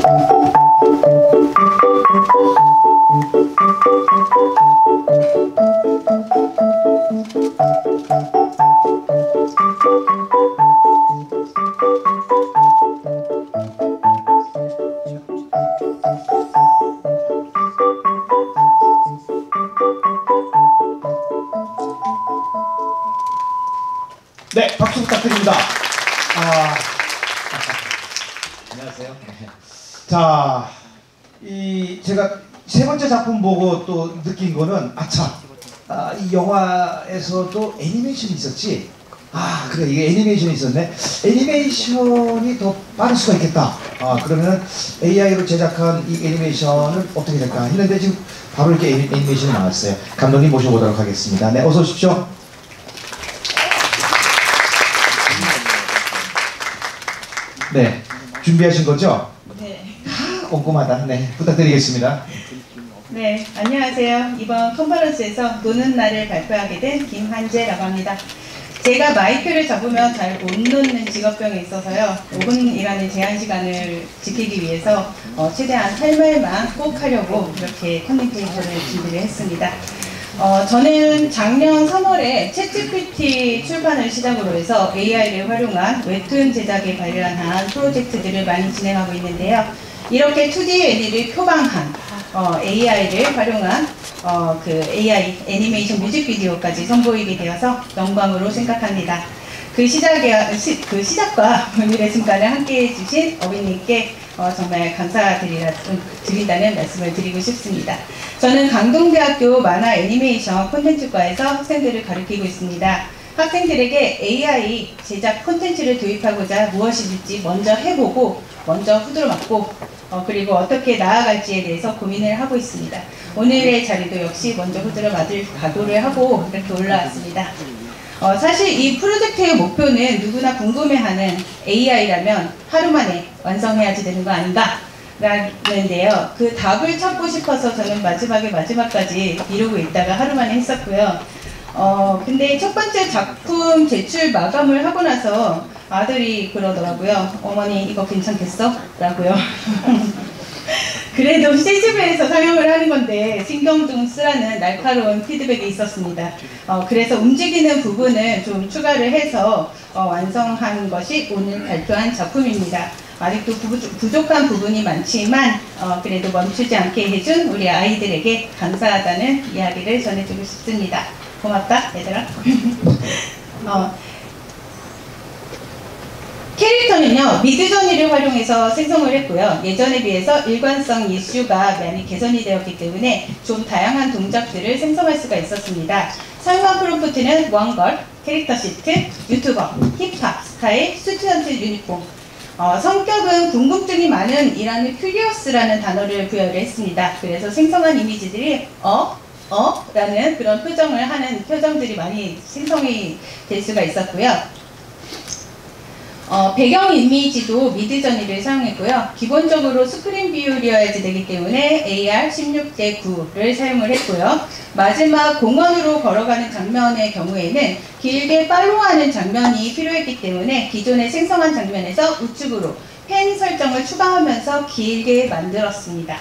네, 박수 부탁드립니다. 안녕하세요. 자, 제가 세 번째 작품 보고 또 느낀 거는 이 영화에서도 애니메이션이 있었지. 그래, 이게 애니메이션이 있었네. 애니메이션이 더 빠를 수가 있겠다. 그러면 AI로 제작한 이 애니메이션은 어떻게 될까 했는데 지금 바로 이렇게 애니메이션이 나왔어요. 감독님 모셔보도록 하겠습니다. 네, 어서 오십시오. 네, 준비하신 거죠? 네. 꼼꼼하다. 네, 부탁드리겠습니다. 네, 안녕하세요. 이번 컨퍼런스에서 노는 날을 발표하게 된 김한재라고 합니다. 제가 마이크를 잡으면 잘 못 놓는 직업병이 있어서요. 5분이라는 제한 시간을 지키기 위해서 최대한 할 말만 꼭 하려고 이렇게 커뮤니케이션을 준비를 했습니다. 저는 작년 3월에 챗GPT 출판을 시작으로 해서 AI를 활용한 웹툰 제작에 관련한 프로젝트들을 많이 진행하고 있는데요. 이렇게 2D 애니를 표방한 AI를 활용한 AI 애니메이션 뮤직비디오까지 선보이게 되어서 영광으로 생각합니다. 그 시작과 오늘의 순간을 함께 해주신 어빈님께 정말 감사드린다는 말씀을 드리고 싶습니다. 저는 강동대학교 만화 애니메이션 콘텐츠과에서 학생들을 가르치고 있습니다. 학생들에게 AI 제작 콘텐츠를 도입하고자 무엇이 될지 먼저 해보고 먼저 후드로 맞고 그리고 어떻게 나아갈지에 대해서 고민을 하고 있습니다. 오늘의 자리도 역시 먼저 후드로 맞을 각오를 하고 이렇게 올라왔습니다. 사실 이 프로젝트의 목표는 누구나 궁금해하는 AI라면 하루 만에 완성해야지 되는 거 아닌가? 라는데요. 그 답을 찾고 싶어서 저는 마지막까지 미루고 있다가 하루 만에 했었고요. 근데 첫 번째 작품 제출 마감을 하고 나서 아들이 그러더라고요. 어머니 이거 괜찮겠어? 라고요. 그래도 CGV에서 상영을 하는 건데 신경 좀 쓰라는 날카로운 피드백이 있었습니다. 그래서 움직이는 부분을 좀 추가를 해서 완성한 것이 오늘 발표한 작품입니다. 아직도 부족한 부분이 많지만 그래도 멈추지 않게 해준 우리 아이들에게 감사하다는 이야기를 전해주고 싶습니다. 고맙다 얘들아. 캐릭터는요, 미드저니를 활용해서 생성을 했고요. 예전에 비해서 일관성 이슈가 많이 개선이 되었기 때문에 좀 다양한 동작들을 생성할 수가 있었습니다. 사용한 프롬프트는 원걸, 캐릭터 시트, 유튜버, 힙합, 스타일, 스튜던트 유니폼. 성격은 궁금증이 많은 이라는 큐리어스라는 단어를 부여를 했습니다. 그래서 생성한 이미지들이 라는 그런 표정을 하는 표정들이 많이 생성이 될 수가 있었고요. 배경 이미지도 미드저니를 사용했고요. 기본적으로 스크린 비율이어야지 되기 때문에 AR 16:9를 사용을 했고요. 마지막 공원으로 걸어가는 장면의 경우에는 길게 팔로우하는 장면이 필요했기 때문에 기존에 생성한 장면에서 우측으로 펜 설정을 추가하면서 길게 만들었습니다.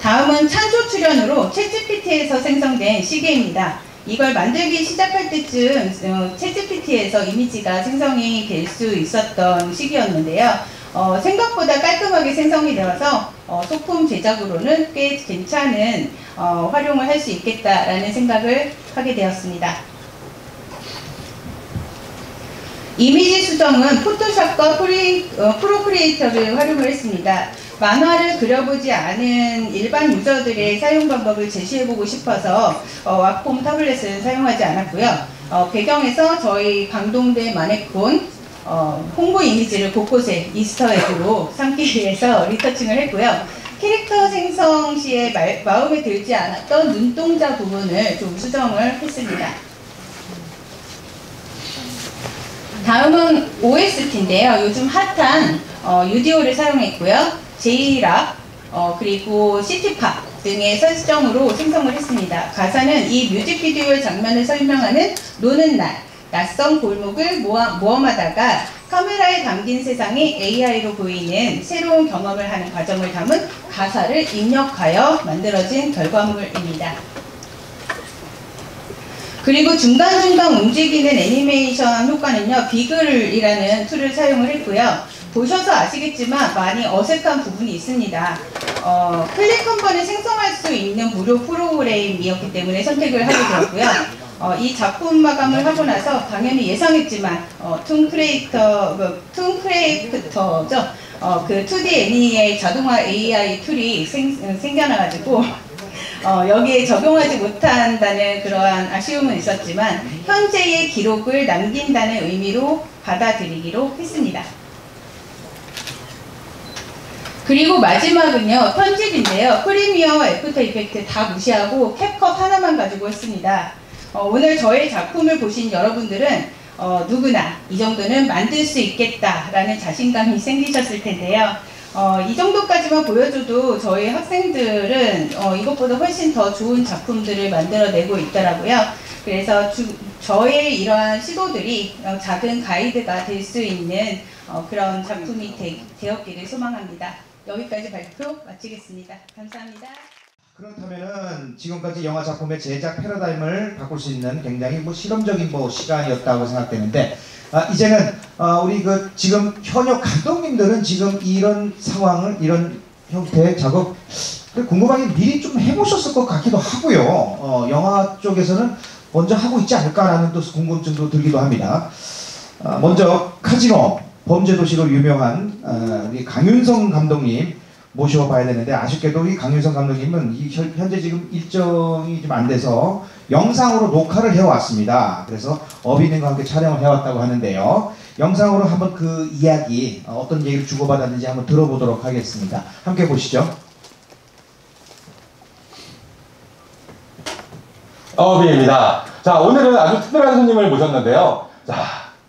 다음은 찬조 출연으로 챗GPT에서 생성된 시계입니다. 이걸 만들기 시작할 때쯤 챗GPT에서 이미지가 생성이 될 수 있었던 시기였는데요. 생각보다 깔끔하게 생성이 되어서 소품 제작으로는 꽤 괜찮은 활용을 할 수 있겠다라는 생각을 하게 되었습니다. 이미지 수정은 포토샵과 프로크리에이터를 활용을 했습니다. 만화를 그려보지 않은 일반 유저들의 사용 방법을 제시해보고 싶어서 왁폼 타블렛을 사용하지 않았고요. 배경에서 저희 강동대 마네콘 홍보 이미지를 곳곳에 이스터에그로 삼기 위해서 리터칭을 했고요. 캐릭터 생성 시에 마음에 들지 않았던 눈동자 부분을 좀 수정을 했습니다. 다음은 OST인데요. 요즘 핫한 UDO를 사용했고요. J락, 그리고 시티팝 등의 설정으로 생성을 했습니다. 가사는 이 뮤직비디오의 장면을 설명하는 노는 날, 낯선 골목을 모험하다가 카메라에 담긴 세상이 AI로 보이는 새로운 경험을 하는 과정을 담은 가사를 입력하여 만들어진 결과물입니다. 그리고 중간중간 움직이는 애니메이션 효과는요, 비글이라는 툴을 사용을 했고요. 보셔서 아시겠지만 많이 어색한 부분이 있습니다. 클릭 한 번에 생성할 수 있는 무료 프로그램이었기 때문에 선택을 하게 되었고요. 이 작품 마감을 하고 나서 당연히 예상했지만 툰크레이크터죠. 그 2D 애니의 자동화 AI 툴이 생겨나가지고 여기에 적용하지 못한다는 그러한 아쉬움은 있었지만 현재의 기록을 남긴다는 의미로 받아들이기로 했습니다. 그리고 마지막은요, 편집인데요. 프리미어와 애프터 이펙트 다 무시하고 캡컷 하나만 가지고 했습니다. 오늘 저의 작품을 보신 여러분들은 누구나 이 정도는 만들 수 있겠다라는 자신감이 생기셨을 텐데요. 이 정도까지만 보여줘도 저희 학생들은 이것보다 훨씬 더 좋은 작품들을 만들어내고 있더라고요. 그래서 저의 이러한 시도들이 작은 가이드가 될 수 있는 그런 작품이 되었기를 소망합니다. 여기까지 발표 마치겠습니다. 감사합니다. 그렇다면은 지금까지 영화 작품의 제작 패러다임을 바꿀 수 있는 굉장히 실험적인 시간이었다고 생각되는데, 이제는 우리 지금 현역 감독님들은 지금 이런 상황을, 이런 형태의 작업 궁금하게 미리 좀 해보셨을 것 같기도 하고요. 영화 쪽에서는 먼저 하고 있지 않을까라는 또 궁금증도 들기도 합니다. 먼저 카지노 범죄도시로 유명한 우리 강윤성 감독님 모셔봐야 되는데, 아쉽게도 이 강윤성 감독님은 현재 지금 일정이 좀 안 돼서 영상으로 녹화를 해왔습니다. 그래서 어비님과 함께 촬영을 해왔다고 하는데요. 영상으로 한번 그 이야기, 어떤 얘기를 주고받았는지 한번 들어보도록 하겠습니다. 함께 보시죠. 어비입니다. 자, 오늘은 아주 특별한 손님을 모셨는데요. 자,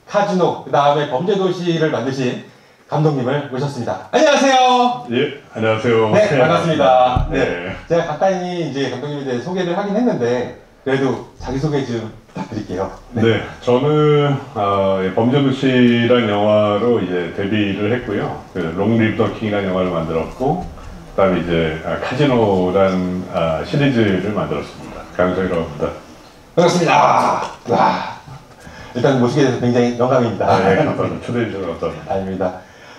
카지노, 그 다음에 범죄도시를 만드신 감독님을 모셨습니다. 안녕하세요. 예, 안녕하세요. 네, 반갑습니다. 네. 네. 제가 간단히 이제 감독님에 대해 소개를 하긴 했는데, 그래도 자기소개 좀 부탁드릴게요. 네, 저는 범죄도시란 영화로 이제 데뷔를 했고요. 그 롱리브 더 킹이라는 영화를 만들었고, 그다음에 이제 카지노란 시리즈를 만들었습니다. 강성이라고 합니다. 반갑습니다. 와, 일단 모시게 돼서 굉장히 영광입니다. 네, 감사합니다. 초대해 주셔서 감사합니다. 아닙니다.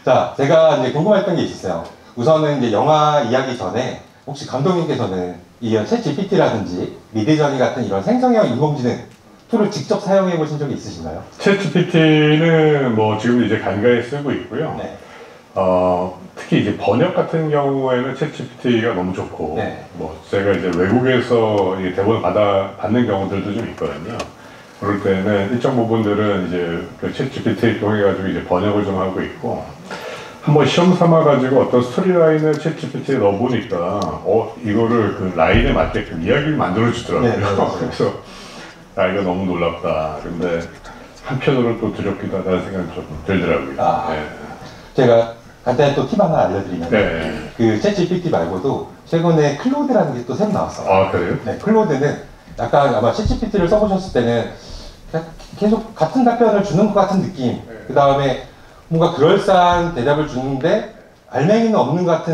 자, 제가 이제 궁금했던 게 있었어요. 우선은 이제 영화 이야기 전에 혹시 감독님께서는 이 챗GPT라든지 미드저니 같은 이런 생성형 인공지능 툴을 직접 사용해 보신 적이 있으신가요? 챗GPT는 뭐 지금 이제 간간히 쓰고 있고요. 네. 특히 이제 번역 같은 경우에는 챗GPT가 너무 좋고, 네. 뭐 제가 이제 외국에서 이 대본을 받는 경우들도 좀 있거든요. 그럴 때는 일정 부분들은 이제 그 챗GPT 통해가지고 이제 번역을 좀 하고 있고, 한번 시험 삼아가지고 어떤 스토리라인을 챗GPT에 넣어보니까, 이거를 그 라인에 맞게끔 이야기를 만들어주더라고요. 네, 그래서, 이거 너무 놀랍다. 근데 한편으로는 또 두렵기도 하다는 생각이 좀 들더라고요. 네. 제가 간단히 또 팁 하나 알려드리면, 네. 그 챗GPT 말고도 최근에 클로드라는 게 또 새로 나왔어요. 아, 그래요? 네, 클로드는 약간 아마 챗GPT를 써보셨을 때는 그냥 계속 같은 답변을 주는 것 같은 느낌. 그 다음에 뭔가 그럴싸한 대답을 주는데 알맹이는 없는 것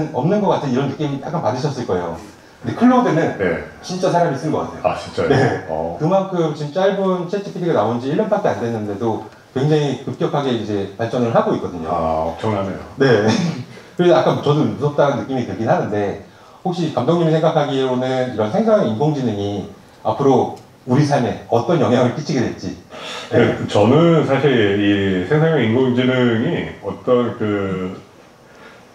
같은 이런 느낌 약간 받으셨을 거예요. 근데 클로드는 네. 진짜 사람이 쓴 것 같아요. 아, 진짜요? 네. 어. 그만큼 지금 짧은 챗GPT가 나온 지 1년밖에 안 됐는데도 굉장히 급격하게 이제 발전을 하고 있거든요. 엄청나네요. 네. 그래서 아까 저도 무섭다는 느낌이 들긴 하는데, 혹시 감독님이 생각하기로는 이런 생성형 인공지능이 앞으로 우리 삶에 어떤 영향을 끼치게 될지. 네. 저는 사실 이 생성형 인공지능이 어떤 그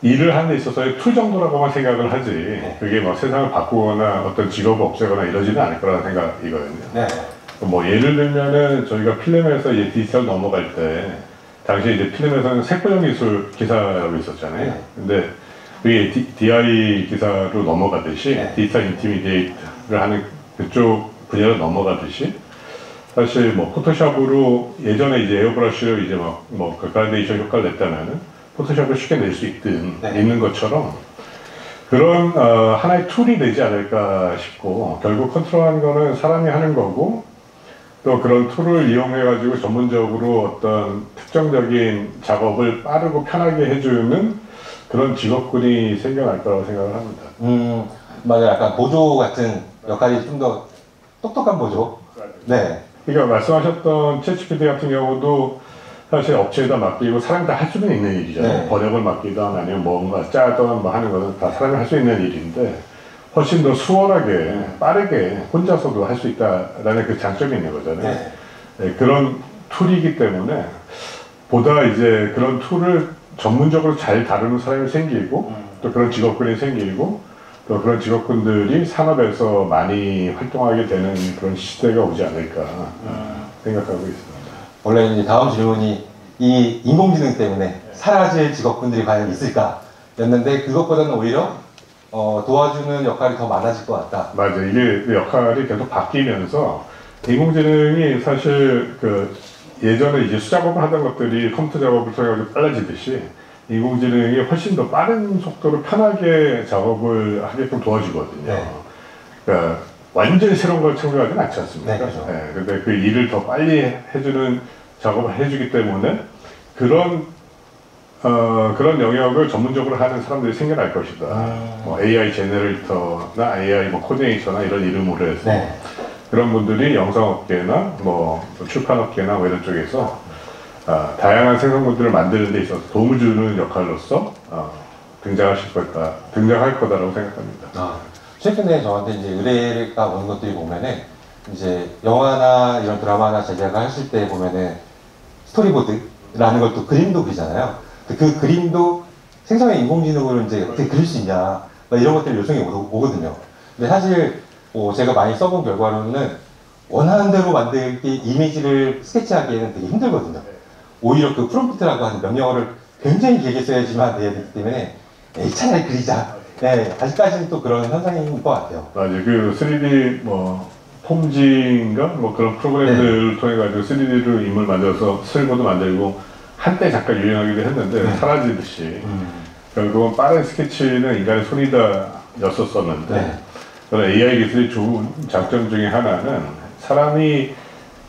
일을 하는 데 있어서의 툴 정도라고만 생각을 하지, 네. 그게 막 세상을 바꾸거나 어떤 직업을 없애거나 이러지는 않을 거라는 생각이거든요. 네. 뭐 예를 들면은 저희가 필름에서 이제 디지털 넘어갈 때, 당시에 이제 필름에서는 색보정 기술 기사라고 있었잖아요. 네. 근데 그게 DI 기사로 넘어가듯이, 네. 디지털 인티미디에이트를 하는 그쪽 분야로 넘어가듯이, 사실 뭐 포토샵으로 예전에 이제 에어브러쉬로 이제 뭐 그라데이션 효과를 냈다면은 포토샵을 쉽게 낼 수 네. 있는 것처럼 그런 하나의 툴이 되지 않을까 싶고, 결국 컨트롤하는 거는 사람이 하는 거고, 또 그런 툴을 이용해가지고 전문적으로 어떤 특정적인 작업을 빠르고 편하게 해주는 그런 직업군이 생겨날 거라고 생각을 합니다. 맞아요. 약간 보조 같은 역할이 좀 더 똑똑한 보조. 네. 그러니까 말씀하셨던 챗GPT 같은 경우도 사실 업체에다 맡기고 사람이 다 할 수는 있는 일이잖아요. 네. 번역을 맡기든 아니면 뭔가 짜든 뭐 하는 것은 다 사람이 할 수 있는 일인데 훨씬 더 수월하게 빠르게 혼자서도 할 수 있다라는 그 장점이 있는 거잖아요. 네. 네, 그런 툴이기 때문에 보다 이제 그런 툴을 전문적으로 잘 다루는 사람이 생기고 또 그런 직업군이 생기고 또 그런 직업군들이 산업에서 많이 활동하게 되는 그런 시대가 오지 않을까 생각하고 있습니다. 원래 이제 다음 질문이 이 인공지능 때문에 사라질 직업군들이 과연 있을까? 였는데 그것보다는 오히려 도와주는 역할이 더 많아질 것 같다. 맞아요. 이게 역할이 계속 바뀌면서 인공지능이 사실 그 예전에 이제 수작업을 하던 것들이 컴퓨터 작업을 통해 빨라지듯이 인공지능이 훨씬 더 빠른 속도로 편하게 작업을 하게끔 도와주거든요. 네. 그러니까 완전히 새로운 걸 창조하지는 않지 않습니까? 네, 그렇죠. 네, 근데 그 일을 더 빨리 해주는 작업을 해주기 때문에 그런 영역을 전문적으로 하는 사람들이 생겨날 것이다. 뭐 AI 제너레이터나 AI 뭐 코디네이터나 이런 이름으로 해서 네. 그런 분들이 영상업계나 뭐 출판업계나 뭐 이런 쪽에서 다양한 생산물들을 만드는 데 있어서 도움을 주는 역할로서 등장할 거다라고 생각합니다. 최근에 저한테 이제 의뢰가 오는 것들이 보면은 이제 영화나 이런 드라마나 제작을 하실 때 보면은 스토리보드라는 걸 또 그림도 그리잖아요. 그 그림도 생성의 인공지능으로 이제 어떻게 그릴 수 있냐 이런 것들이 요청이 오거든요. 근데 사실 제가 많이 써본 결과로는 원하는 대로 만들기 이미지를 스케치하기에는 되게 힘들거든요. 오히려 그 프롬프트라고 하는 명령어를 굉장히 길게 써야지만 되기 때문에 차라리 그리자. 네, 아직까지는 또 그런 현상인 것 같아요. 맞아요. 그 3D 뭐 폼지인가 뭐 그런 프로그램들을 통해 가지고 3D로 인물 만들어서 스토리보드 만들고 한때 잠깐 유행하기도 했는데 사라지듯이 결국은 빠른 스케치는 인간의 손이다였었는데 그런 AI 기술의 좋은 장점 중에 하나는 사람이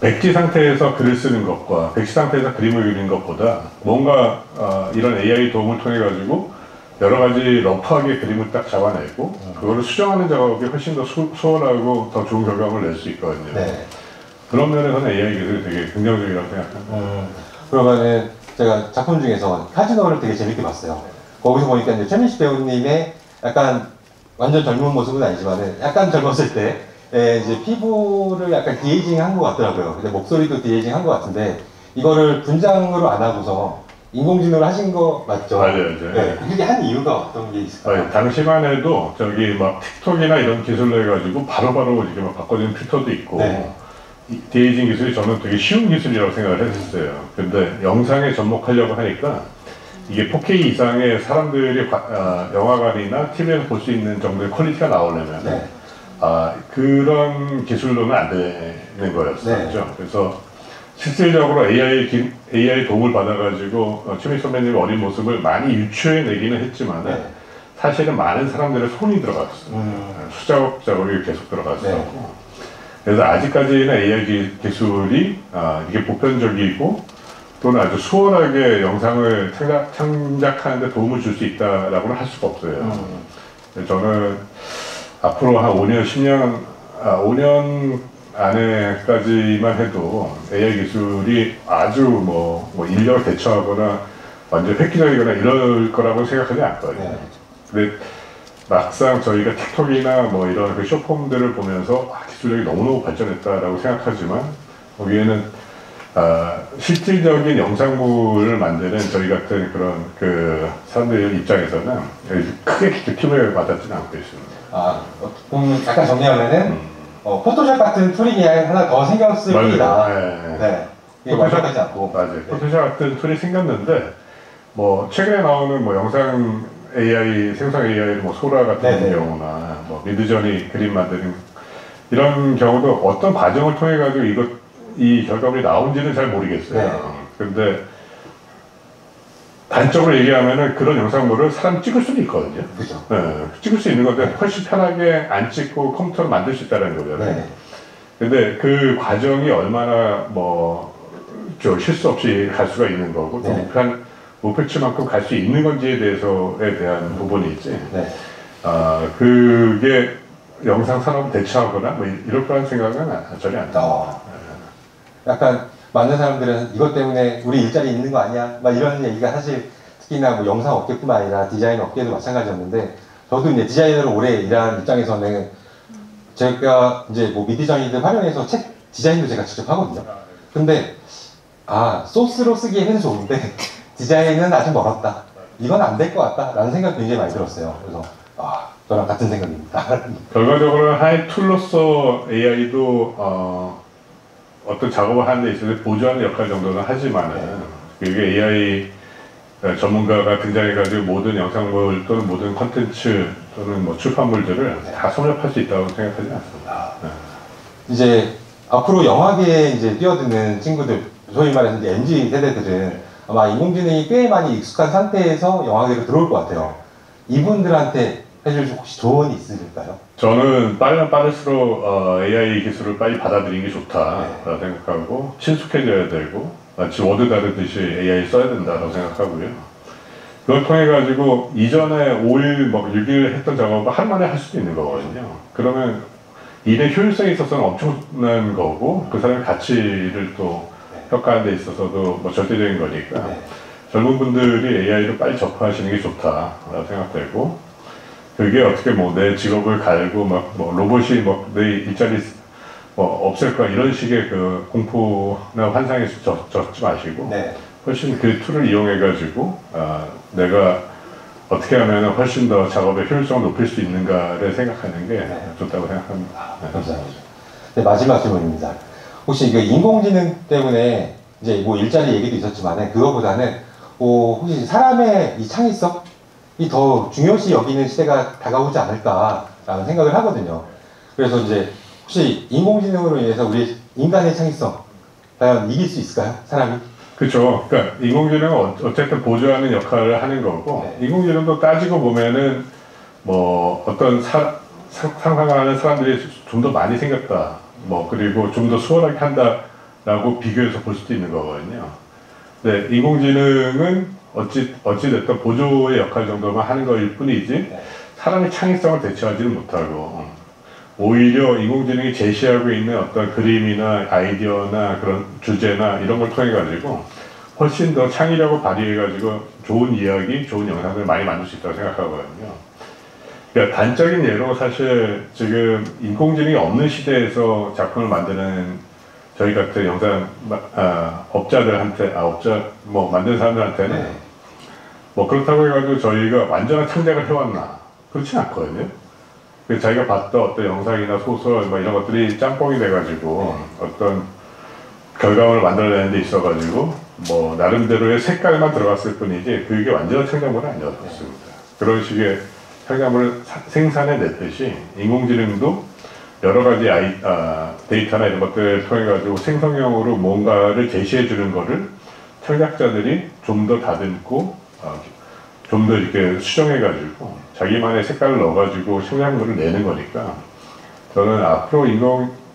백지 상태에서 글을 쓰는 것과 백지 상태에서 그림을 그리는 것보다 뭔가 이런 AI 도움을 통해 가지고 여러 가지 러프하게 그림을 딱 잡아내고 그거를 수정하는 작업이 훨씬 더 수월하고 더 좋은 결과물을 낼 수 있거든요. 네. 그런 면에서는 AI 기술이 되게 긍정적이라고 생각합니다. 그러면은 제가 작품 중에서 카지노를 되게 재밌게 봤어요. 거기서 보니까 이제 최민식 배우님의 약간 완전 젊은 모습은 아니지만은 약간 젊었을 때 이제 피부를 약간 디에이징 한 것 같더라고요. 근데 목소리도 디에이징 한 것 같은데 이거를 분장으로 안 하고서 인공지능을 하신 거 맞죠? 맞아요. 네. 그게 한 이유가 어떤 게 있을까요? 당시만 해도 저기 막 틱톡이나 이런 기술로 해가지고 바로바로 이렇게 막 바꿔주는 필터도 있고 디에이징 기술이 저는 되게 쉬운 기술이라고 생각을 했었어요. 근데 영상에 접목하려고 하니까 이게 4K 이상의 사람들이 영화관이나 TV에서 볼 수 있는 정도의 퀄리티가 나오려면 그런 기술로는 안 되는 거였었죠. 그래서 실질적으로 AI 도움을 받아가지고 최민식 선배님의 어린 모습을 많이 유추해내기는 했지만 사실은 많은 사람들의 손이 들어갔어요. 수작업 작업이 계속 들어갔었고 그래서 아직까지는 AI 기술이 이게 보편적이고 또는 아주 수월하게 영상을 창작하는 데 도움을 줄 수 있다라고는 할 수가 없어요. 저는 앞으로 한 5년, 10년, 5년 안에까지만 해도 AI 기술이 아주 뭐 인력을 대처하거나 완전 획기적이거나 이럴 거라고 생각하지 않거든요. 근데 막상 저희가 틱톡이나 뭐 이런 그 숏폼들을 보면서 기술력이 너무너무 발전했다라고 생각하지만 거기에는 실질적인 영상물을 만드는 저희 같은 그런 그 사람들 입장에서는 크게 힘을 받았지는 않고 있습니다. 약간 정리하면은 포토샵 같은 툴이 하나 더 생겨 쓸 뿐이다. 이게 완벽하지 않고. 맞아요. 포토샵 같은 툴이 생겼는데 뭐 최근에 나오는 뭐 영상 AI, 생성 AI, 뭐 소라 같은 경우나 뭐 미드저니 그림 만드는 이런 경우도 어떤 과정을 통해 가지고 이 결과물이 나온지는 잘 모르겠어요. 근데 단적으로 얘기하면은 그런 영상물을 사람 찍을 수도 있거든요. 그죠. 찍을 수 있는 건데 훨씬 편하게 안 찍고 컴퓨터로 만들 수 있다는 거잖아요. 근데 그 과정이 얼마나 저 실수 없이 갈 수가 있는 거고 또 네. 목표치만큼 갈 수 있는 건지에 대한 부분이 있지. 네. 그게 영상 산업 대처하거나 뭐 이럴 거라는 생각은 전혀 안 들어요. 약간 많은 사람들은 이것 때문에 우리 일자리 있는 거 아니야? 막 이런 얘기가 사실 특히나 뭐 영상 업계뿐만 아니라 디자인 업계도 마찬가지였는데 저도 이제 디자이너로 오래 일한 입장에서는 제가 이제 뭐 미디저니들 활용해서 책 디자인도 제가 직접 하거든요. 근데 소스로 쓰기에는 좋은데 디자인은 아직 멀었다. 이건 안 될 것 같다. 라는 생각이 굉장히 많이 들었어요. 그래서 저랑 같은 생각입니다. 결과적으로 하나의 툴로서 AI도 어떤 작업을 하는 데 있어서 보조하는 역할 정도는 하지만은 그게 AI 전문가가 등장해가지고 모든 영상물 또는 모든 컨텐츠 또는 뭐 출판물들을 다 섭렵할 수 있다고 생각하지 않습니다. 이제 앞으로 영화계에 이제 뛰어드는 친구들, 소위 말해서 이제 MZ 세대들은 아마 인공지능이 꽤 많이 익숙한 상태에서 영화계로 들어올 것 같아요. 이분들한테 해줄 혹시 조언이 있으실까요? 저는 빠르면 빠를수록 AI 기술을 빨리 받아들이는 게 좋다라고 생각하고 친숙해져야 되고 마치 워드 다루듯이 AI 써야 된다고 생각하고요. 그걸 통해 가지고 이전에 5일, 6일 했던 작업을 한 번에 할 수도 있는 거거든요. 그러면 일의 효율성에 있어서는 엄청난 거고 그 사람의 가치를 또 평가하는 데 있어서도 절대적인 거니까 젊은 분들이 AI를 빨리 접하시는 게 좋다라고 생각되고 그게 어떻게 내 직업을 갈고 로봇이 내 일자리 없앨 거야 이런 식의 그 공포나 환상에 젖지 마시고 훨씬 그 툴을 이용해 가지고 내가 어떻게 하면 훨씬 더 작업의 효율성을 높일 수 있는가를 생각하는 게 좋다고 생각합니다. 감사합니다. 네, 마지막 질문입니다. 혹시 그 인공지능 때문에 이제 뭐 일자리 얘기도 있었지만 그거보다는 혹시 사람의 이 창의성이 더 중요시 여기는 시대가 다가오지 않을까라는 생각을 하거든요. 그래서 이제 혹시 인공지능으로 인해서 우리 인간의 창의성 과연 이길 수 있을까요? 사람이? 그렇죠. 그러니까 인공지능은 어쨌든 보조하는 역할을 하는 거고 인공지능도 따지고 보면은 어떤 상상을 하는 사람들이 좀 더 많이 생겼다. 그리고 좀 더 수월하게 한다라고 비교해서 볼 수도 있는 거거든요. 네, 인공지능은 어찌됐든 보조의 역할 정도만 하는 거일 뿐이지 사람의 창의성을 대체하지는 못하고 오히려 인공지능이 제시하고 있는 어떤 그림이나 아이디어나 그런 주제나 이런 걸 통해 가지고 훨씬 더 창의력을 발휘해 가지고 좋은 이야기, 좋은 영상을 많이 만들 수 있다고 생각하거든요. 그러니까 단적인 예로 사실 지금 인공지능이 없는 시대에서 작품을 만드는 저희 같은 영상 업자들한테 만드는 사람들한테는 그렇다고 해가지고 저희가 완전한 창작을 해왔나 그렇진 않거든요. 자기가 봤던 어떤 영상이나 소설 이런 것들이 짬뽕이 돼가지고 어떤 결과물을 만들어내는 데 있어가지고 나름대로의 색깔만 들어갔을 뿐이지 그게 완전한 창작물은 아니었습니다. 그런 식의 창작물을 생산해냈듯이 인공지능도 여러 가지 데이터나 이런 것들을 통해 가지고 생성형으로 뭔가를 제시해 주는 거를 창작자들이 좀 더 다듬고 좀 더 이렇게 수정해 가지고 자기만의 색깔을 넣어 가지고 창작물을 내는 거니까 저는 앞으로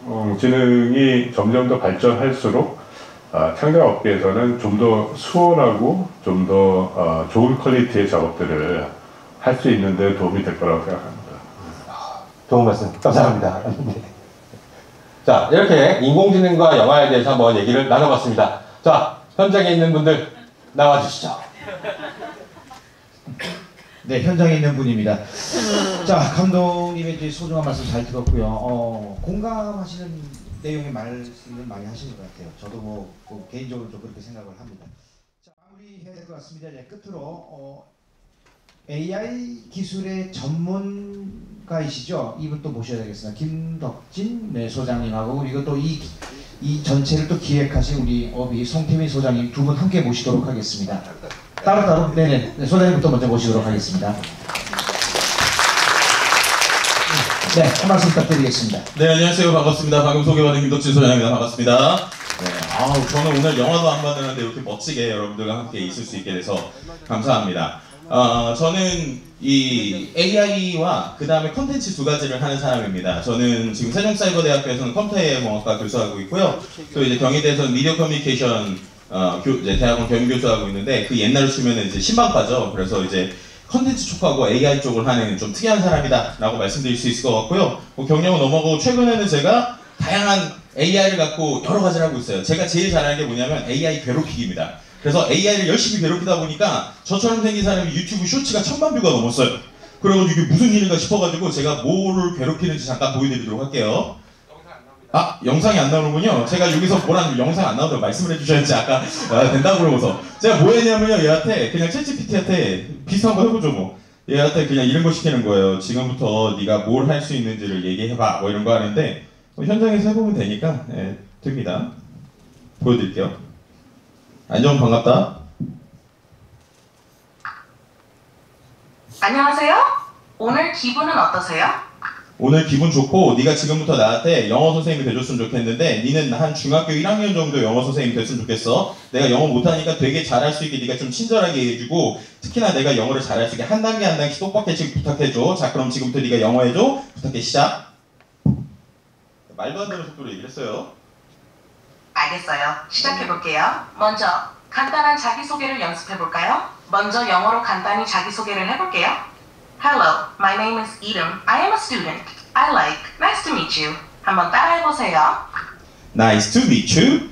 인공지능이 점점 더 발전할수록 창작 업계에서는 좀 더 수월하고 좀 더 좋은 퀄리티의 작업들을 할 수 있는 데 도움이 될 거라고 생각합니다. 좋은 말씀 감사합니다. 자, 이렇게 인공지능과 영화에 대해서 한번 얘기를 나눠봤습니다. 자, 현장에 있는 분들 나와주시죠. 네, 현장에 있는 분입니다. 자, 감독님의 이제 소중한 말씀 잘 들었고요. 공감하시는 내용의 말씀을 많이 하시는 것 같아요. 저도 개인적으로 좀 그렇게 생각을 합니다. 자, 마무리해야 될 것 같습니다. 이제 끝으로 AI 기술의 전문가이시죠? 이분 또 모셔야 되겠습니다. 김덕진 소장님하고 그리고 또 이 전체를 또 기획하신 우리 송태민 소장님 두 분 함께 모시도록 하겠습니다. 따로따로? 네네. 소장님부터 먼저 모시도록 하겠습니다. 네, 한 말씀 부탁드리겠습니다. 네, 안녕하세요. 반갑습니다. 방금 소개받은 김덕진 소장입니다. 반갑습니다. 네, 저는 오늘 영화도 안 만드는데 이렇게 멋지게 여러분들과 함께 있을 수 있게 돼서 감사합니다. 저는 이 AI와 그 다음에 컨텐츠 두 가지를 하는 사람입니다. 저는 지금 세종사이버대학교에서는 컴퓨터공학과 교수하고 있고요. 또 이제 경희대에서는 미디어 커뮤니케이션 이제 대학원 겸임교수하고 있는데 그 옛날로 치면은 이제 신방과죠. 그래서 이제 컨텐츠 쪽하고 AI 쪽을 하는 좀 특이한 사람이다 라고 말씀드릴 수 있을 것 같고요. 뭐 경력은 넘어가고 최근에는 제가 다양한 AI를 갖고 여러 가지를 하고 있어요. 제가 제일 잘하는 게 뭐냐면 AI 괴롭히기입니다. 그래서 AI를 열심히 괴롭히다 보니까 저처럼 생긴 사람이 유튜브 쇼츠가 1000만 뷰가 넘었어요. 그래가지고 이게 무슨 일인가 싶어가지고 제가 뭐를 괴롭히는지 잠깐 보여드리도록 할게요. 아, 영상이 안 나오는군요. 제가 여기서 뭐라는 영상 안 나오다고 말씀을 해주셔야지 아까 된다고 그러고서 제가 뭐 했냐면요, 얘한테 그냥 챗GPT한테 비슷한 거 해보죠 뭐. 얘한테 그냥 이런 거 시키는 거예요. 지금부터 네가 뭘 할 수 있는지를 얘기해봐 뭐 이런 거 하는데 현장에서 해보면 되니까 됩니다. 보여드릴게요. 안녕, 반갑다. 안녕하세요. 오늘 기분은 어떠세요? 오늘 기분 좋고 네가 지금부터 나한테 영어 선생님이 돼줬으면 좋겠는데 니는 한 중학교 1학년 정도 영어 선생님이 됐으면 좋겠어. 내가 영어 못하니까 되게 잘할 수 있게 네가 좀 친절하게 해주고 특히나 내가 영어를 잘할 수 있게 한 단계 한 단계씩 똑바게씩 부탁해줘. 자, 그럼 지금부터 네가 영어 해줘. 부탁해. 시작. 말도 안 되는 속도로 얘기를 했어요. 알겠어요. 시작해볼게요. 먼저 간단한 자기소개를 연습해볼까요? 먼저 영어로 간단히 자기소개를 해볼게요. Hello, my name is Edom. I am a student. I like. Nice to meet you. 한번 따라해보세요. Nice to meet you.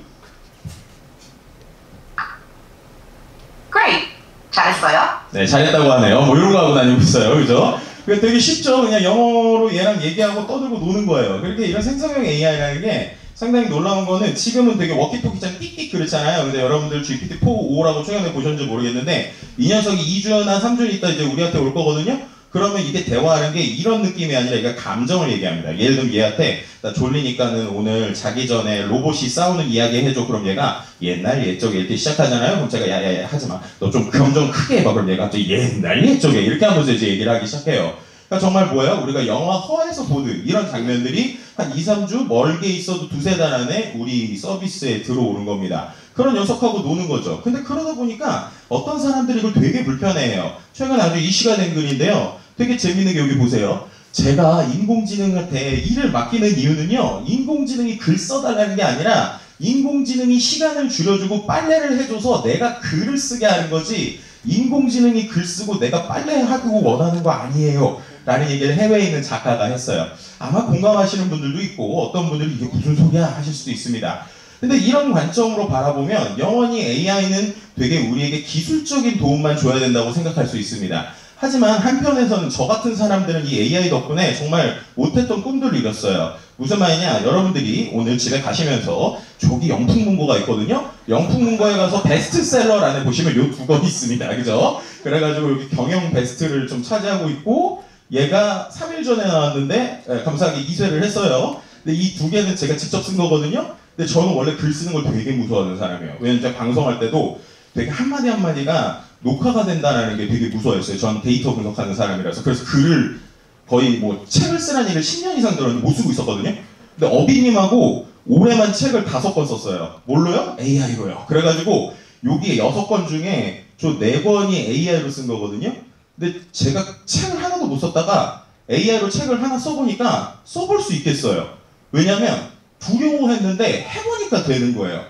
Great. 잘했어요. 네, 잘했다고 하네요. 뭐 이런 거 하고 다니고 있어요. 그죠? 그러니까 되게 쉽죠. 그냥 영어로 얘랑 얘기하고 떠들고 노는 거예요. 그렇게 이런 생성형 AI라는 게 상당히 놀라운 거는 지금은 되게 워키토키처럼 삑삑 그렇잖아요. 근데 여러분들 GPT-4, 5라고 최근에 보셨는지 모르겠는데 이 녀석이 2주나 3주 있다 이제 우리한테 올 거거든요. 그러면 이게 대화하는 게 이런 느낌이 아니라 얘가 감정을 얘기합니다. 예를 들면 얘한테 나 졸리니까는 오늘 자기 전에 로봇이 싸우는 이야기 해줘. 그럼 얘가 옛날 옛적에 이렇게 시작하잖아요. 그럼 제가 야야야 하지마. 너 좀 감정 크게 해봐. 그럼 얘가 또 옛날 옛적에 이렇게 하면서 이제 얘기를 하기 시작해요. 그러니까 정말 뭐예요? 우리가 영화 허에서 보는 이런 장면들이 한 2, 3주 멀게 있어도 두세 달 안에 우리 서비스에 들어오는 겁니다. 그런 녀석하고 노는 거죠. 근데 그러다 보니까 어떤 사람들이 이걸 되게 불편해해요. 최근에 아주 이슈가 된 글인데요. 되게 재밌는 게 여기 보세요. 제가 인공지능한테 일을 맡기는 이유는요. 인공지능이 글 써달라는 게 아니라 인공지능이 시간을 줄여주고 빨래를 해줘서 내가 글을 쓰게 하는 거지 인공지능이 글 쓰고 내가 빨래하고 원하는 거 아니에요. 라는 얘기를 해외에 있는 작가가 했어요. 아마 공감하시는 분들도 있고 어떤 분들이 이게 무슨 소리야 하실 수도 있습니다. 근데 이런 관점으로 바라보면 영원히 AI는 되게 우리에게 기술적인 도움만 줘야 된다고 생각할 수 있습니다. 하지만 한편에서는 저 같은 사람들은 이 AI 덕분에 정말 못했던 꿈들을 이뤘어요. 무슨 말이냐? 여러분들이 오늘 집에 가시면서 저기 영풍문고가 있거든요. 영풍문고에 가서 베스트셀러란에 보시면 요 두 권이 있습니다. 그죠? 그래가지고 여기 경영 베스트를 좀 차지하고 있고 얘가 3일 전에 나왔는데 감사하게 2쇄를 했어요. 근데 이 두 개는 제가 직접 쓴 거거든요. 근데 저는 원래 글 쓰는 걸 되게 무서워하는 사람이에요. 왜냐면 제가 방송할 때도 되게 한마디 한마디가 녹화가 된다는 게 되게 무서워했어요. 저는 데이터 분석하는 사람이라서. 그래서 글을 거의 뭐 책을 쓰라는 얘기를 10년 이상 들었는데 못 쓰고 있었거든요. 근데 어비님하고 올해만 책을 5권 썼어요. 뭘로요? AI로요. 그래가지고 여기에 6권 중에 저 4권이 AI로 쓴 거거든요. 근데 제가 책을 하나도 못 썼다가 AI로 책을 하나 써보니까 써볼 수 있겠어요. 왜냐면 두려워했는데 해보니까 되는 거예요.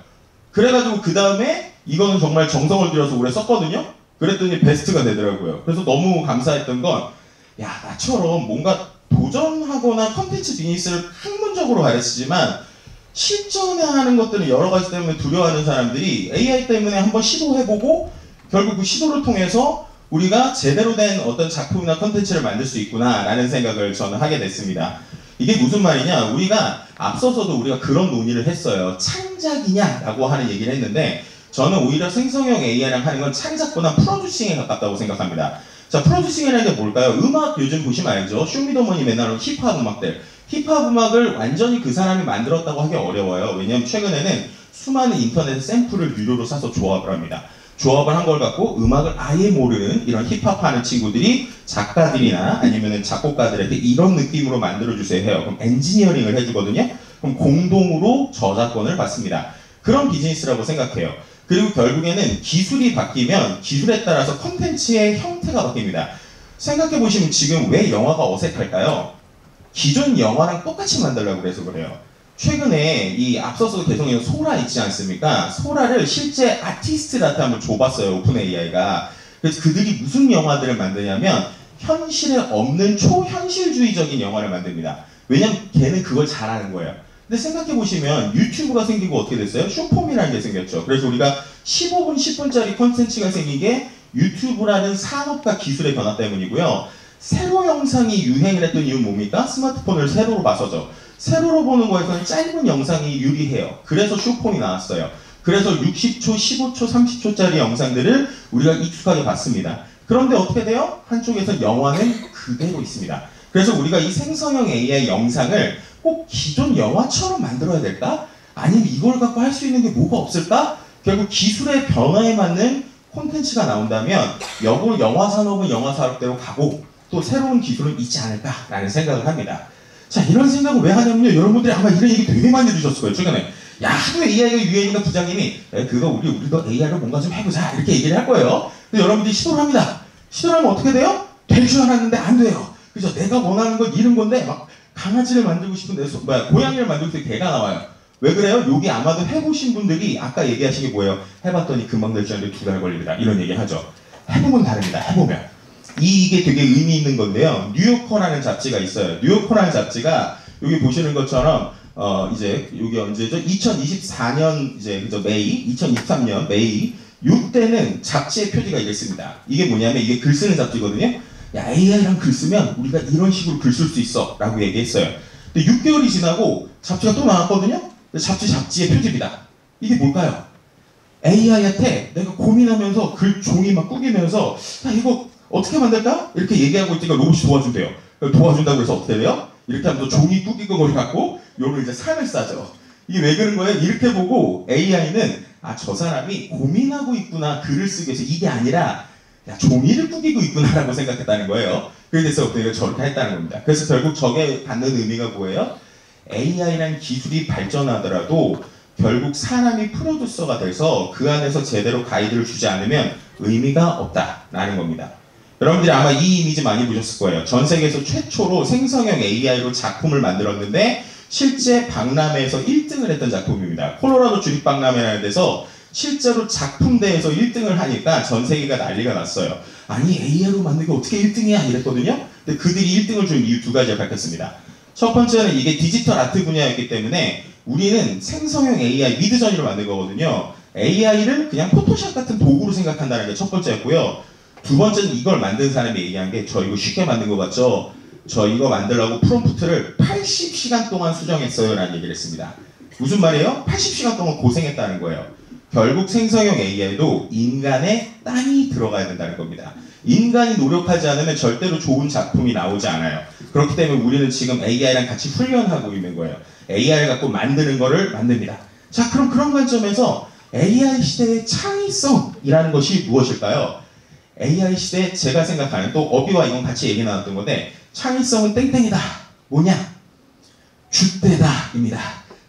그래가지고 그 다음에 이거는 정말 정성을 들여서 오래 썼거든요. 그랬더니 베스트가 되더라고요. 그래서 너무 감사했던 건 야, 나처럼 뭔가 도전하거나 컨텐츠 비즈니스를 학문적으로 가르치지만 실전하는 것들은 여러 가지 때문에 두려워하는 사람들이 AI 때문에 한번 시도해보고 결국 그 시도를 통해서 우리가 제대로 된 어떤 작품이나 컨텐츠를 만들 수 있구나 라는 생각을 저는 하게 됐습니다. 이게 무슨 말이냐? 우리가 앞서서도 우리가 그런 논의를 했어요. 창작이냐? 라고 하는 얘기를 했는데 저는 오히려 생성형 AI랑 하는 건 창작보다 프로듀싱에 가깝다고 생각합니다. 자, 프로듀싱이라는 게 뭘까요? 음악 요즘 보시면 알죠? 쇼미더머니 맨날 하는 힙합 음악들. 힙합 음악을 완전히 그 사람이 만들었다고 하기 어려워요. 왜냐면 최근에는 수많은 인터넷 샘플을 유료로 사서 조합을 합니다. 조합을 한 걸 갖고 음악을 아예 모르는 이런 힙합 하는 친구들이 작가들이나 아니면 작곡가들에게 이런 느낌으로 만들어주세요 해요. 그럼 엔지니어링을 해주거든요. 그럼 공동으로 저작권을 받습니다. 그런 비즈니스라고 생각해요. 그리고 결국에는 기술이 바뀌면 기술에 따라서 콘텐츠의 형태가 바뀝니다. 생각해보시면 지금 왜 영화가 어색할까요? 기존 영화랑 똑같이 만들려고 해서 그래요. 최근에 이 앞서서 개성의 소라 있지 않습니까? 소라를 실제 아티스트한테 한번 줘봤어요, 오픈 AI가. 그래서 그들이 무슨 영화들을 만드냐면 현실에 없는 초현실주의적인 영화를 만듭니다. 왜냐면 걔는 그걸 잘하는 거예요. 근데 생각해보시면 유튜브가 생기고 어떻게 됐어요? 슈퍼미라는 게 생겼죠. 그래서 우리가 15분, 10분짜리 콘텐츠가 생긴 게 유튜브라는 산업과 기술의 변화 때문이고요. 세로 영상이 유행을 했던 이유는 뭡니까? 스마트폰을 세로로 봐서죠. 세로로 보는 거에서는 짧은 영상이 유리해요. 그래서 슈폼이 나왔어요. 그래서 60초, 15초, 30초짜리 영상들을 우리가 익숙하게 봤습니다. 그런데 어떻게 돼요? 한쪽에서 영화는 그대로 있습니다. 그래서 우리가 이 생성형 AI 영상을 꼭 기존 영화처럼 만들어야 될까? 아니면 이걸 갖고 할 수 있는 게 뭐가 없을까? 결국 기술의 변화에 맞는 콘텐츠가 나온다면 영화 산업은 영화 산업대로 가고 또 새로운 기술은 있지 않을까라는 생각을 합니다. 자, 이런 생각을 왜 하냐면요. 여러분들이 아마 이런 얘기 되게 많이 들으셨을 거예요. 최근에. 야, 하도 AI가 유행이니까 부장님이 그거 우리도 AI로 뭔가 좀 해보자 이렇게 얘기를 할 거예요. 근데 여러분들이 시도를 합니다. 시도를 하면 어떻게 돼요? 될 줄 알았는데 안 돼요. 그죠? 내가 원하는 건 이런 건데 막 강아지를 만들고 싶은데 고양이를 만들고 싶은데 개가 나와요. 왜 그래요? 여기 아마도 해보신 분들이 아까 얘기하신 게 뭐예요? 해봤더니 금방 될 줄 알았는데 2달 걸립니다. 이런 얘기 하죠. 해보면 다릅니다. 해보면. 이게 되게 의미 있는 건데요. 뉴요커라는 잡지가 있어요. 뉴요커라는 잡지가 여기 보시는 것처럼 이제 여기 언제죠? 2024년 이제 그죠? 메이, 2023년 메이 이때는 잡지의 표지가 이랬습니다. 이게 뭐냐면 이게 글 쓰는 잡지거든요. 야, AI랑 글 쓰면 우리가 이런 식으로 글 쓸 수 있어 라고 얘기했어요. 근데 6개월이 지나고 잡지가 또 나왔거든요. 잡지의 표지입니다. 이게 뭘까요? AI한테 내가 고민하면서 글 종이 막 꾸기면서 야, 이거 어떻게 만들까? 이렇게 얘기하고 있으니까 로봇이 도와준대요. 도와준다고 해서 어떻게 돼요? 이렇게 하면서 종이 꾸기고 걸 갖고 요를 이제 산을 싸죠. 이게 왜 그런 거예요? 이렇게 보고 AI는 아, 저 사람이 고민하고 있구나, 글을 쓰기 위해서. 이게 아니라 야, 종이를 꾸기고 있구나라고 생각했다는 거예요. 그래서 저렇게 했다는 겁니다. 그래서 결국 저게 갖는 의미가 뭐예요? AI라는 기술이 발전하더라도 결국 사람이 프로듀서가 돼서 그 안에서 제대로 가이드를 주지 않으면 의미가 없다라는 겁니다. 여러분들이 아마 이 이미지 많이 보셨을 거예요. 전 세계에서 최초로 생성형 AI로 작품을 만들었는데 실제 박람회에서 1등을 했던 작품입니다. 콜로라도 주립박람회라는 데서 실제로 작품대에서 1등을 하니까 전 세계가 난리가 났어요. 아니, AI로 만든 게 어떻게 1등이야? 이랬거든요. 근데 그들이 1등을 준 이유 2가지를 밝혔습니다. 첫 번째는 이게 디지털 아트 분야였기 때문에 우리는 생성형 AI 미드저니로 만든 거거든요. AI를 그냥 포토샵 같은 도구로 생각한다는 게 첫 번째였고요. 두 번째는 이걸 만든 사람이 얘기한 게 저 이거 쉽게 만든 거 같죠? 저 이거 만들려고 프롬프트를 80시간 동안 수정했어요 라는 얘기를 했습니다. 무슨 말이에요? 80시간 동안 고생했다는 거예요. 결국 생성형 AI도 인간의 땀이 들어가야 된다는 겁니다. 인간이 노력하지 않으면 절대로 좋은 작품이 나오지 않아요. 그렇기 때문에 우리는 지금 AI랑 같이 훈련하고 있는 거예요. AI를 갖고 만드는 거를 만듭니다. 자, 그럼 그런 관점에서 AI 시대의 창의성이라는 것이 무엇일까요? AI 시대에 제가 생각하는, 또 어비와 이건 같이 얘기 나눴던 건데, 창의성은 땡땡이다. 뭐냐? 줏대다입니다.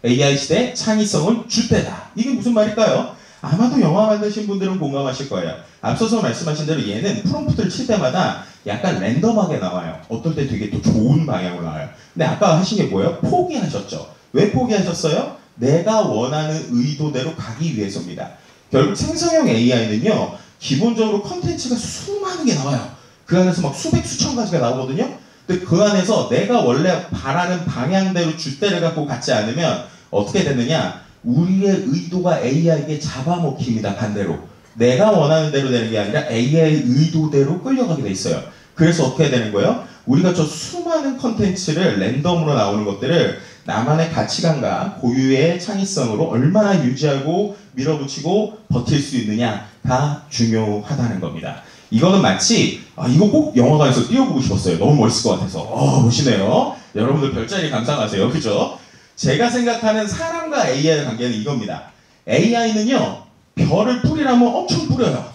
AI 시대 창의성은 줏대다. 이게 무슨 말일까요? 아마도 영화 만드신 분들은 공감하실 거예요. 앞서서 말씀하신 대로 얘는 프롬프트를 칠 때마다 약간 랜덤하게 나와요. 어떨 때 되게 또 좋은 방향으로 나와요. 근데 아까 하신 게 뭐예요? 포기하셨죠. 왜 포기하셨어요? 내가 원하는 의도대로 가기 위해서입니다. 결국 생성형 AI는요, 기본적으로 컨텐츠가 수많은 게 나와요. 그 안에서 막 수백, 수천 가지가 나오거든요. 근데 그 안에서 내가 원래 바라는 방향대로 줏대를 갖고 가지 않으면 어떻게 되느냐? 우리의 의도가 AI에게 잡아먹힙니다. 반대로. 내가 원하는 대로 되는 게 아니라 AI 의도대로 끌려가게 돼 있어요. 그래서 어떻게 되는 거예요? 우리가 저 수많은 컨텐츠를 랜덤으로 나오는 것들을 나만의 가치관과 고유의 창의성으로 얼마나 유지하고 밀어붙이고 버틸 수 있느냐가 중요하다는 겁니다. 이거는 마치 이거 꼭 영화관에서 띄워보고 싶었어요. 너무 멋있을 것 같아서. 멋있네요. 여러분들 별자리 감상하세요. 그죠? 제가 생각하는 사람과 AI의 관계는 이겁니다. AI는요, 별을 뿌리라면 엄청 뿌려요.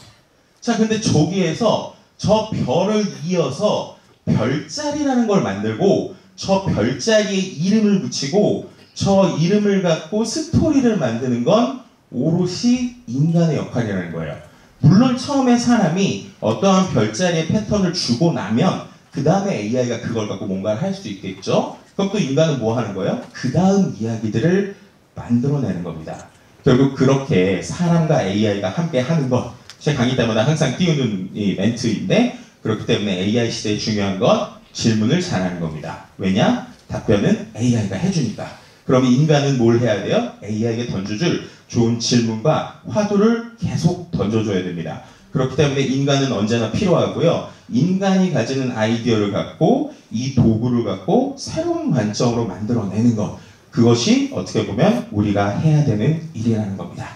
자, 근데 저기에서 저 별을 이어서 별자리라는 걸 만들고 저 별자리에 이름을 붙이고 저 이름을 갖고 스토리를 만드는 건 오롯이 인간의 역할이라는 거예요. 물론 처음에 사람이 어떠한 별자리의 패턴을 주고 나면 그 다음에 AI가 그걸 갖고 뭔가를 할 수 있겠죠. 그럼 또 인간은 뭐 하는 거예요? 그 다음 이야기들을 만들어내는 겁니다. 결국 그렇게 사람과 AI가 함께 하는 것, 제 강의 때마다 항상 띄우는 이 멘트인데, 그렇기 때문에 AI 시대에 중요한 건 질문을 잘하는 겁니다. 왜냐? 답변은 AI가 해주니까. 그럼 인간은 뭘 해야 돼요? AI에게 던져줄 좋은 질문과 화두를 계속 던져줘야 됩니다. 그렇기 때문에 인간은 언제나 필요하고요. 인간이 가지는 아이디어를 갖고 이 도구를 갖고 새로운 관점으로 만들어내는 것, 그것이 어떻게 보면 우리가 해야 되는 일이라는 겁니다.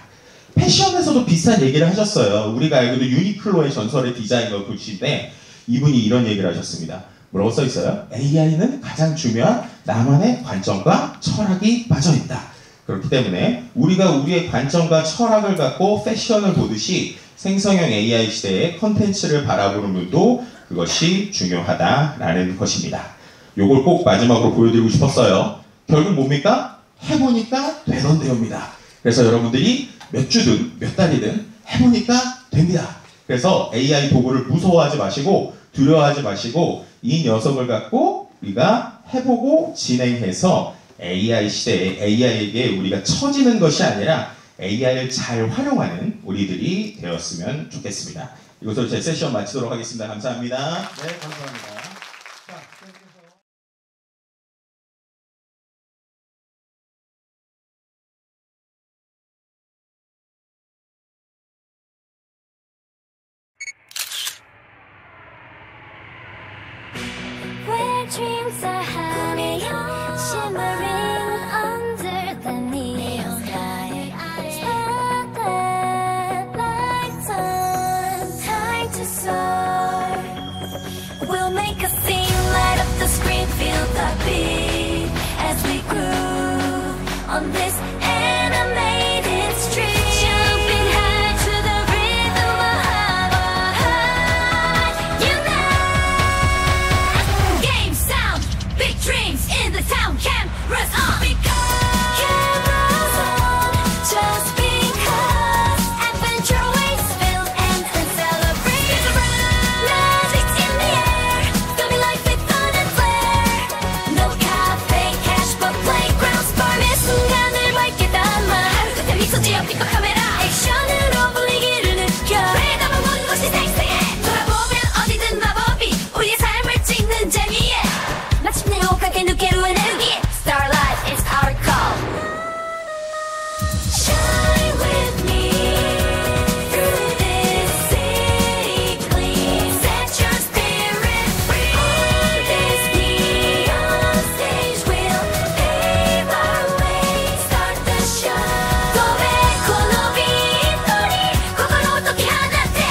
패션에서도 비슷한 얘기를 하셨어요. 우리가 알고도 유니클로의 전설의 디자이너 분이신데 이분이 이런 얘기를 하셨습니다. 뭐라고 써 있어요? AI는 가장 중요한 나만의 관점과 철학이 빠져있다. 그렇기 때문에 우리가 우리의 관점과 철학을 갖고 패션을 보듯이 생성형 AI 시대의 컨텐츠를 바라보는 눈도 그것이 중요하다라는 것입니다. 요걸 꼭 마지막으로 보여드리고 싶었어요. 결국 뭡니까? 해보니까 되던데요입니다. 그래서 여러분들이 몇 주든 몇 달이든 해보니까 됩니다. 그래서 AI 도구를 무서워하지 마시고 두려워하지 마시고 이 녀석을 갖고 우리가 해보고 진행해서 AI 시대에 AI에게 우리가 처지는 것이 아니라 AI를 잘 활용하는 우리들이 되었으면 좋겠습니다. 이것으로 제 세션 마치도록 하겠습니다. 감사합니다. 네, 감사합니다. 자, 계속해서. Where dreams are hanging, shimmering under the neon sky. Spotlight lights on, time to soar. We'll make a scene, light up the screen, feel the beat as we groove on this animated street. Jumping high to the rhythm of our heart. Unite! Game sound, big dreams in the town. Cameras on, cameras on. Just because adventure waits fill and celebrate. Spins around, magic in the air. Filming life with fun and flair. No cafe cash but playground spark. 매 순간을 밝게 담아. 하루 끝에 미소 지어 픽업 카메라. 액션으로 분위기를 느껴. 내가 모든 것이 생생해. 돌아보면 어디든 마법이 우리의 삶을 찍는 재미에. 마침내 오가게 누게로 에너지에. Starlight is our call. Shine with me through this city clean. Set your spirit free. On this neon stage we'll pave our way. Start the show. 고백 코노비 인도리心を解き放って.